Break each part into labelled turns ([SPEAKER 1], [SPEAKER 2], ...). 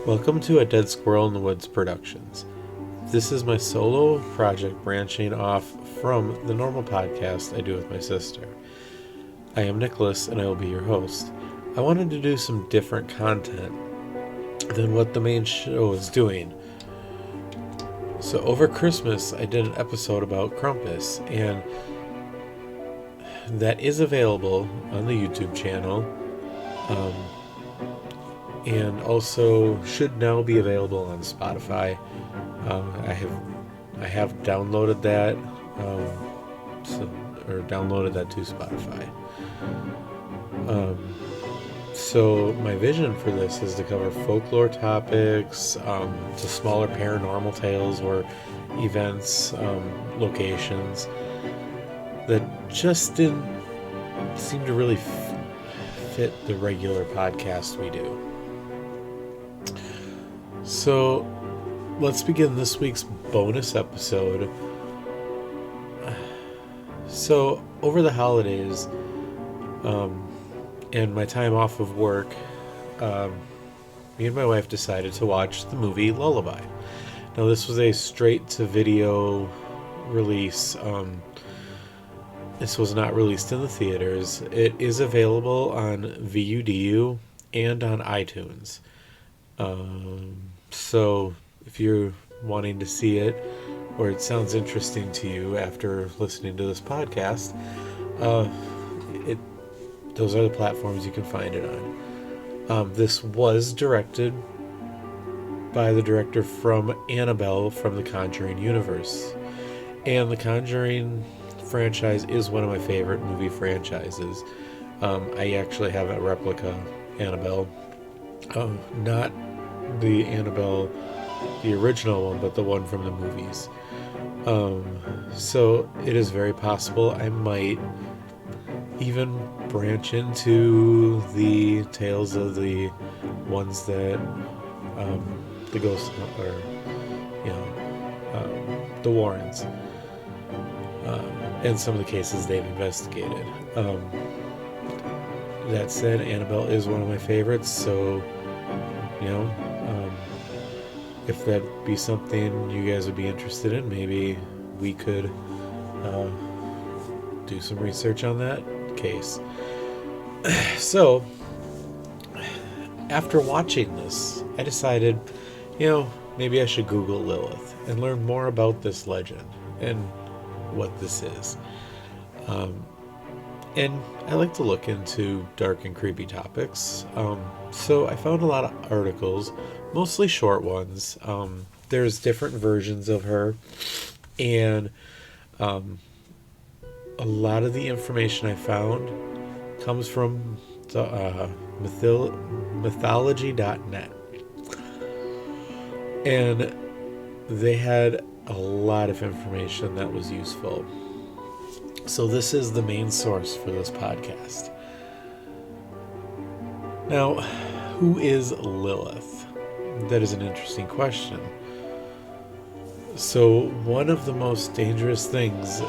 [SPEAKER 1] Welcome to A Dead Squirrel in the Woods Productions. This is my solo project branching off from the normal podcast I do with my sister. I am Nicholas and I will be your host. I wanted to do some different content than what the main show is doing. So over Christmas I did an episode about Krampus, and that is available on the YouTube channel. And also should now be available on Spotify. I have downloaded that, downloaded that to Spotify. So my vision for this is to cover folklore topics, to smaller paranormal tales or events, locations that just didn't seem to really fit the regular podcast we do. So let's begin this week's bonus episode. So over the holidays and my time off of work, me and my wife decided to watch the movie Lullaby. Now this was a straight to video release. This was not released in the theaters. It is available on VUDU and on iTunes. So if you're wanting to see it, or it sounds interesting to you after listening to this podcast, those are the platforms you can find it on. This was directed by the director from Annabelle from the Conjuring universe. And the Conjuring franchise is one of my favorite movie franchises. I actually have a replica Annabelle. Not the Annabelle, the original one, but the one from the movies. So it is very possible I might even branch into the tales of the ones that the ghosts, or the Warrens, and some of the cases they've investigated. That said, Annabelle is one of my favorites, so if that be something you guys would be interested in, maybe we could do some research on that case. So after watching this, I decided, maybe I should Google Lilith and learn more about this legend and what this is. And I like to look into dark and creepy topics. So I found a lot of articles, mostly short ones. There's different versions of her, and a lot of the information I found comes from the mythology.net. And they had a lot of information that was useful. So this is the main source for this podcast. Now, who is Lilith? That is an interesting question. So one of the most dangerous things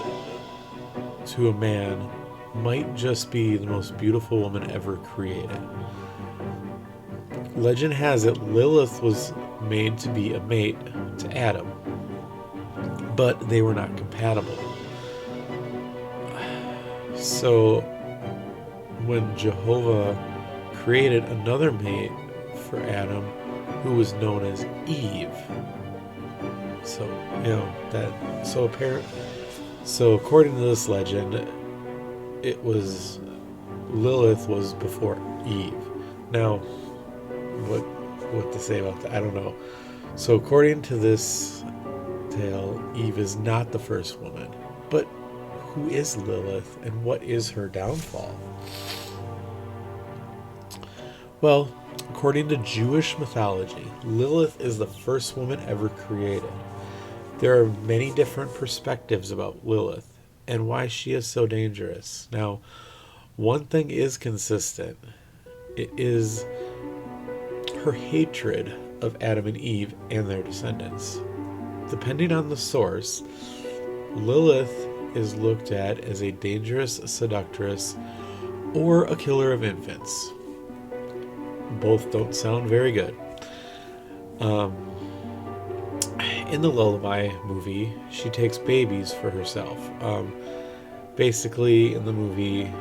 [SPEAKER 1] to a man might just be the most beautiful woman ever created. Legend has it Lilith was made to be a mate to Adam, but they were not compatible. So when Jehovah created another mate for Adam, who was known as Eve. So according to this legend, Lilith was before Eve. Now, what to say about that? I don't know. So according to this tale, Eve is not the first woman. But who is Lilith and what is her downfall? Well, according to Jewish mythology, Lilith is the first woman ever created. There are many different perspectives about Lilith and why she is so dangerous. Now, one thing is consistent. It is her hatred of Adam and Eve and their descendants. Depending on the source, Lilith is looked at as a dangerous seductress or a killer of infants. Both don't sound very good. In the Lullaby movie, she takes babies for herself. Basically, in the movie,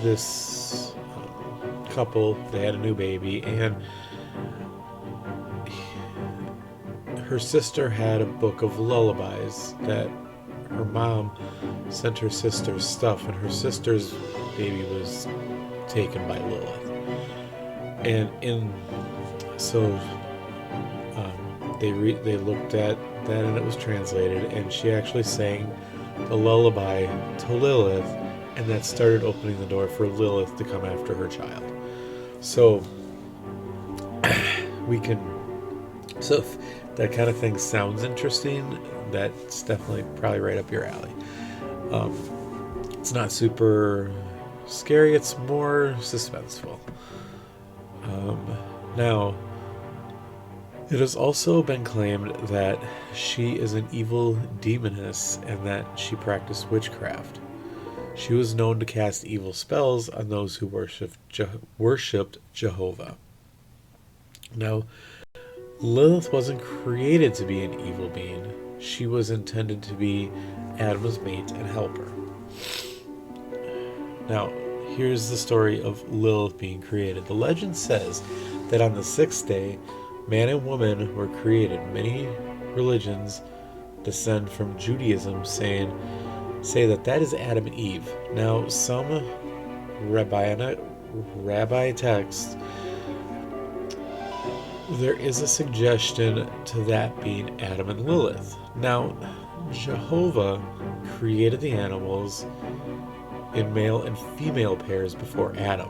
[SPEAKER 1] this couple, they had a new baby, and her sister had a book of lullabies that her mom sent her sister's stuff, and her sister's baby was taken by Lilith. And they looked at that, and it was translated, and she actually sang the lullaby to Lilith, and that started opening the door for Lilith to come after her child. So if that kind of thing sounds interesting, that's definitely probably right up your alley. It's not super scary, it's more suspenseful. Now, it has also been claimed that she is an evil demoness and that she practiced witchcraft. She was known to cast evil spells on those who worshipped Jehovah. Now, Lilith wasn't created to be an evil being. She was intended to be Adam's mate and helper. Now, here's the story of Lilith being created. The legend says that on the sixth day, man and woman were created. Many religions descend from Judaism, say that is Adam and Eve. Now, some rabbi texts, there is a suggestion to that being Adam and Lilith. Now, Jehovah created the animals in male and female pairs before Adam.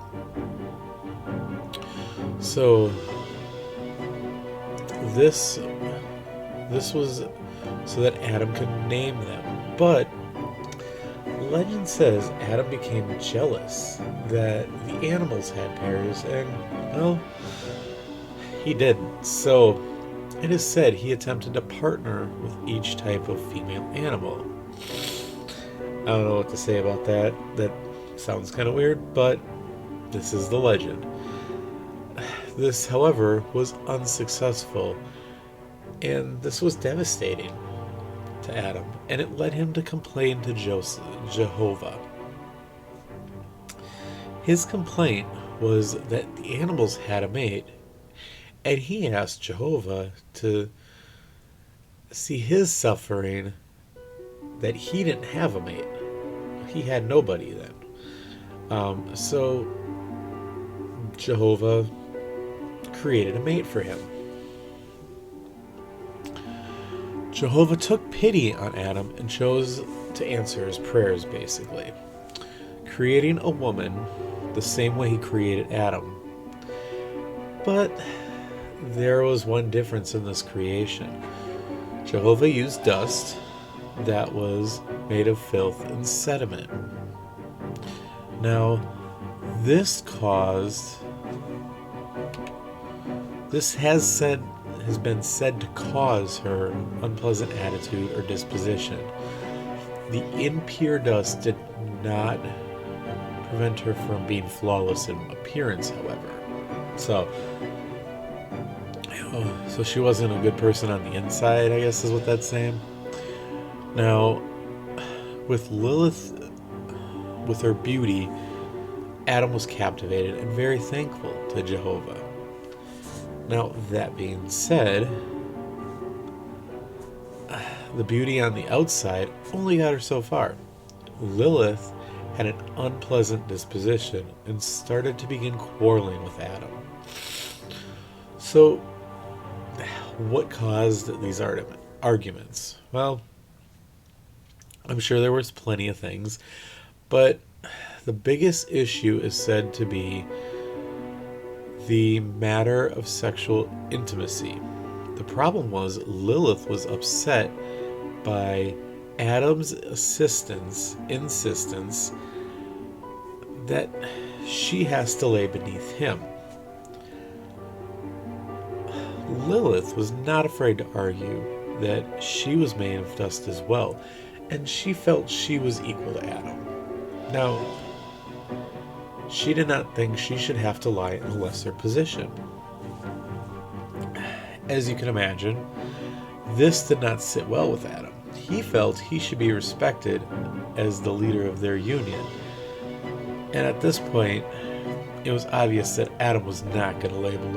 [SPEAKER 1] So this was so that Adam could name them. But legend says Adam became jealous that the animals had pairs, and well, he didn't. So it is said he attempted to partner with each type of female animal. I don't know what to say about that. That sounds kind of weird, but this is the legend. This, however, was unsuccessful, and this was devastating to Adam, and it led him to complain to Jehovah. His complaint was that the animals had a mate, and he asked Jehovah to see his suffering that he didn't have a mate. He had nobody then. So Jehovah created a mate for him. Jehovah took pity on Adam and chose to answer his prayers, basically, creating a woman the same way he created Adam. But there was one difference in this creation. Jehovah used dust that was made of filth and sediment. Now, this has been said to cause her unpleasant attitude or disposition. The impure dust did not prevent her from being flawless in appearance, however. So she wasn't a good person on the inside, I guess is what that's saying. Now, with Lilith, with her beauty, Adam was captivated and very thankful to Jehovah. Now, that being said, the beauty on the outside only got her so far. Lilith had an unpleasant disposition and started to begin quarreling with Adam. So, what caused these arguments? Well, I'm sure there was plenty of things, but the biggest issue is said to be the matter of sexual intimacy. The problem was Lilith was upset by Adam's insistence that she has to lay beneath him. Lilith was not afraid to argue that she was made of dust as well, and she felt she was equal to Adam. Now, she did not think she should have to lie in a lesser position. As you can imagine, this did not sit well with Adam. He felt he should be respected as the leader of their union. And at this point, it was obvious that Adam was not going to label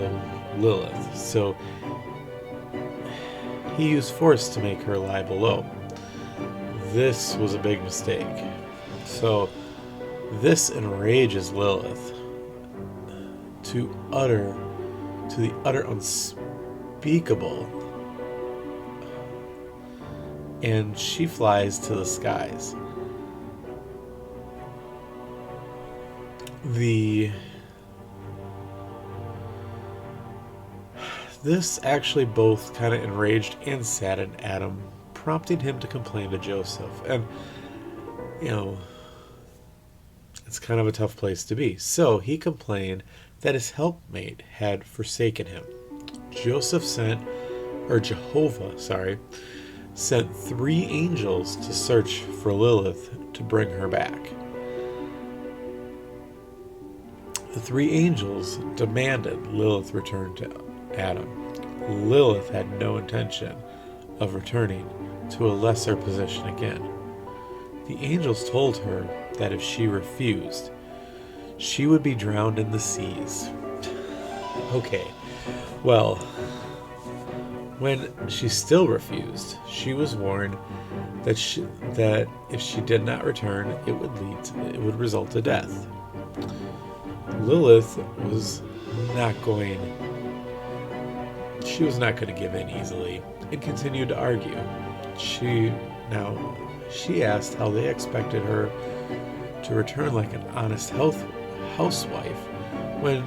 [SPEAKER 1] Lilith, so he used force to make her lie below. This was a big mistake. So this enrages Lilith to the utter unspeakable, and she flies to the skies. This actually both kind of enraged and saddened Adam, prompting him to complain to Joseph. And, it's kind of a tough place to be. So he complained that his helpmate had forsaken him. Jehovah sent 3 angels to search for Lilith to bring her back. The 3 angels demanded Lilith return to Adam. Lilith had no intention of returning to a lesser position again. The angels told her that if she refused, she would be drowned in the seas. Okay, well, when she still refused, she was warned that if she did not return, it would result to death. Lilith was not going to give in easily and continued to argue. She asked how they expected her to return like an honest housewife when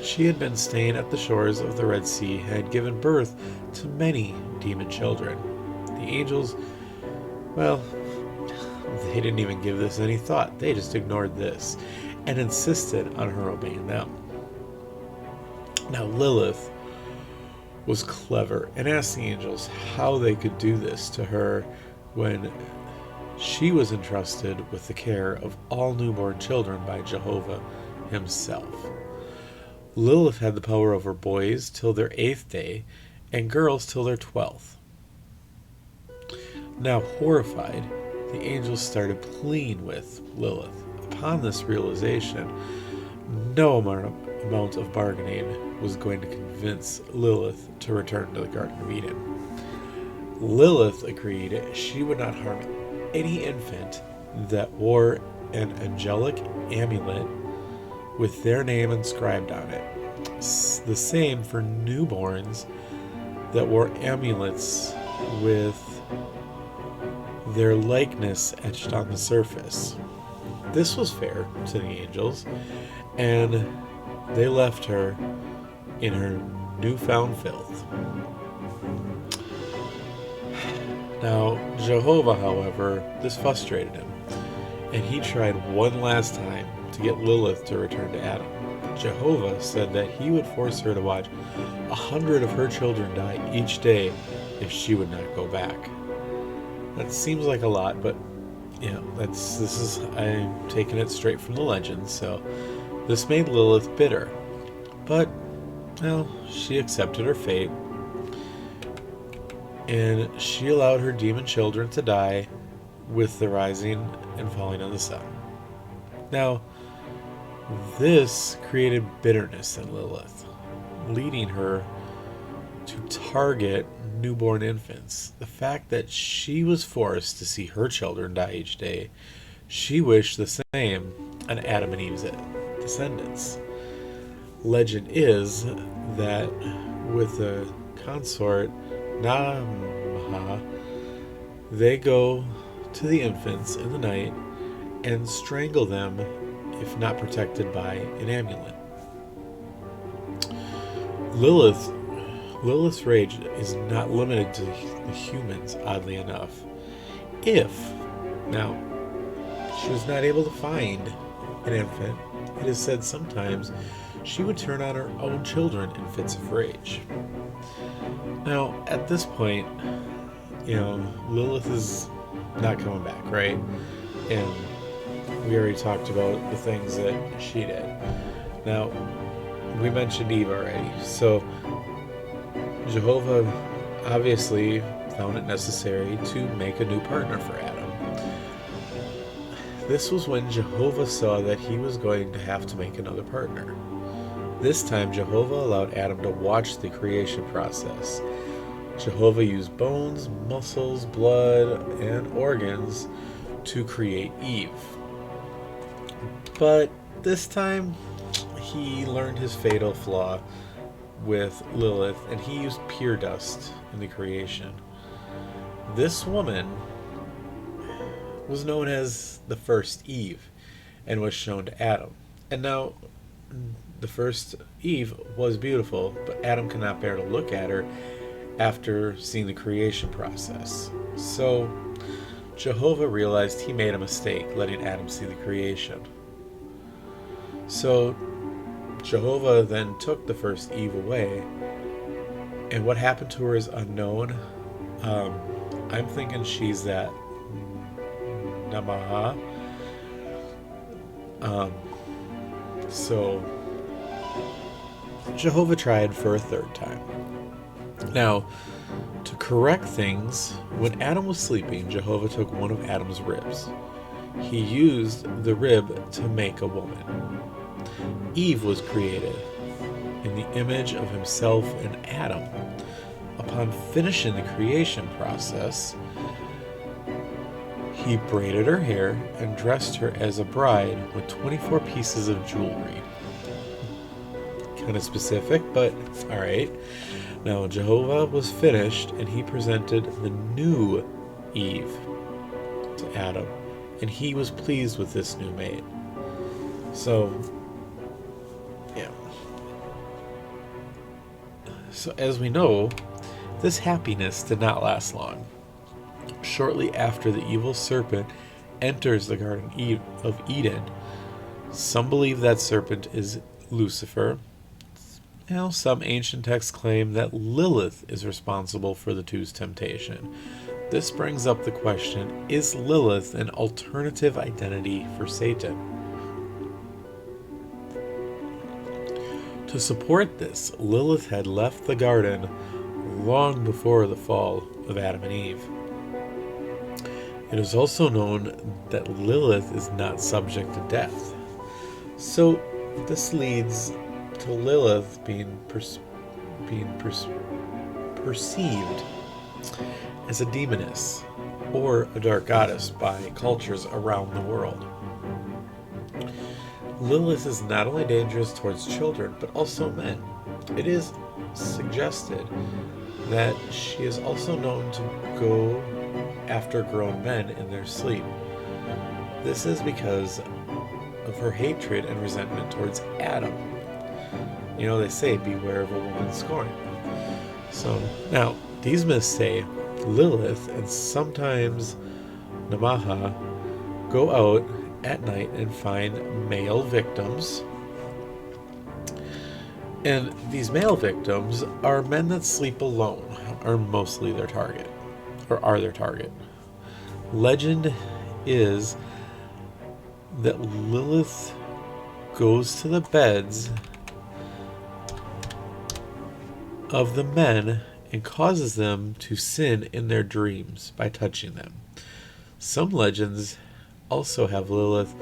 [SPEAKER 1] she had been staying at the shores of the Red Sea and had given birth to many demon children. The angels, well, they didn't even give this any thought. They just ignored this and insisted on her obeying them. Now Lilith was clever and asked the angels how they could do this to her when she was entrusted with the care of all newborn children by Jehovah himself. Lilith had the power over boys till their 8th day and girls till their 12th. Now horrified, the angels started pleading with Lilith. Upon this realization, no amount of bargaining was going to convince Lilith to return to the Garden of Eden. Lilith agreed she would not harm any infant that wore an angelic amulet with their name inscribed on it. The same for newborns that wore amulets with their likeness etched on the surface. This was fair to the angels, and they left her in her newfound filth. Now, Jehovah, however, this frustrated him, and he tried one last time to get Lilith to return to Adam. Jehovah said that he would force her to watch 100 of her children die each day if she would not go back. That seems like a lot, but I'm taking it straight from the legend, so this made Lilith bitter. But, she accepted her fate, and she allowed her demon children to die with the rising and falling of the sun. Now, this created bitterness in Lilith, leading her to target newborn infants. The fact that she was forced to see her children die each day, she wished the same on Adam and Eve's descendants. Legend is that with the consort Namaha, they go to the infants in the night and strangle them if not protected by an amulet. Lilith's rage is not limited to the humans, oddly enough. Now, she was not able to find an infant, it is said sometimes she would turn on her own children in fits of rage. Now, at this point, Lilith is not coming back, right? And we already talked about the things that she did. Now, we mentioned Eve already, so Jehovah obviously found it necessary to make a new partner for Adam. This was when Jehovah saw that he was going to have to make another partner. This time, Jehovah allowed Adam to watch the creation process. Jehovah used bones, muscles, blood, and organs to create Eve. But this time, he learned his fatal flaw with Lilith, and he used pure dust in the creation. This woman was known as the first Eve and was shown to Adam. And now, the first Eve was beautiful, but Adam could not bear to look at her after seeing the creation process. So, Jehovah realized he made a mistake letting Adam see the creation. So, Jehovah then took the first Eve away, and what happened to her is unknown. I'm thinking she's that Namaha. So Jehovah tried for a third time. Now, to correct things, when Adam was sleeping, Jehovah took one of Adam's ribs. He used the rib to make a woman. Eve was created in the image of himself and Adam. Upon finishing the creation process, he braided her hair and dressed her as a bride with 24 pieces of jewelry. Kind of specific, but alright. Now, Jehovah was finished, and he presented the new Eve to Adam, and he was pleased with this new mate. So, yeah. So, as we know, this happiness did not last long. Shortly after the evil serpent enters the Garden of Eden, some believe that serpent is Lucifer. Now, some ancient texts claim that Lilith is responsible for the two's temptation. This brings up the question, is Lilith an alternative identity for Satan? To support this, Lilith had left the garden long before the fall of Adam and Eve. It is also known that Lilith is not subject to death. So this leads to Lilith being perceived as a demoness or a dark goddess by cultures around the world. Lilith is not only dangerous towards children, but also men. It is suggested that she is also known to go after grown men in their sleep. This is because of her hatred and resentment towards Adam. You know, they say, beware of a woman's scorn. So, now, these myths say Lilith and sometimes Namaha go out at night and find male victims. And these male victims are men that sleep alone, are mostly their target, or are their target. Legend is that Lilith goes to the beds of the men and causes them to sin in their dreams by touching them. Some legends also have Lilith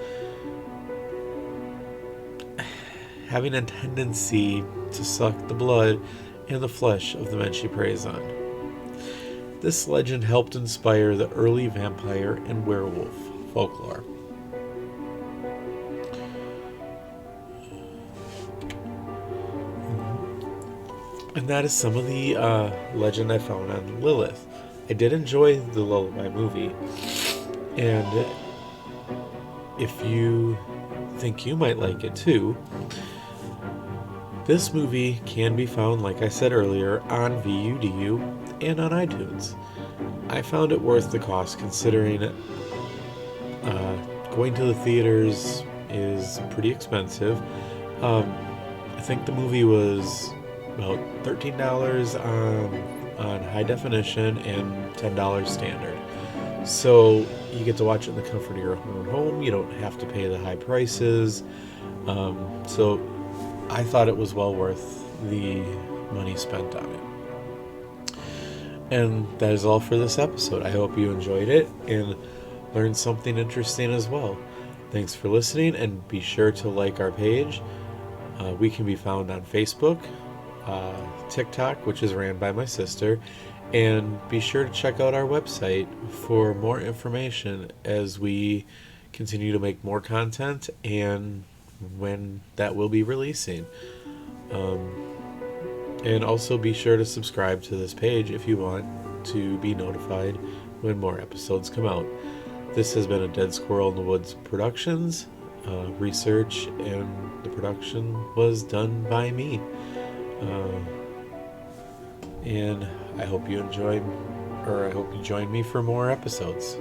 [SPEAKER 1] having a tendency to suck the blood and the flesh of the men she preys on. This legend helped inspire the early vampire and werewolf folklore. And that is some of the legend I found on Lilith. I did enjoy the Lullaby movie, and if you think you might like it too, this movie can be found, like I said earlier, on VUDU and on iTunes. I found it worth the cost, considering going to the theaters is pretty expensive. I think the movie was about $13 on high definition and $10 standard. So you get to watch it in the comfort of your own home. You don't have to pay the high prices. So I thought it was well worth the money spent on it. And that is all for this episode. I hope you enjoyed it and learned something interesting as well. Thanks for listening, and be sure to like our page. We can be found on Facebook, TikTok, which is ran by my sister, and be sure to check out our website for more information as we continue to make more content and when that will be releasing. And also be sure to subscribe to this page if you want to be notified when more episodes come out. This has been a Dead Squirrel in the Woods Productions. Research and the production was done by me. And I hope you join me for more episodes.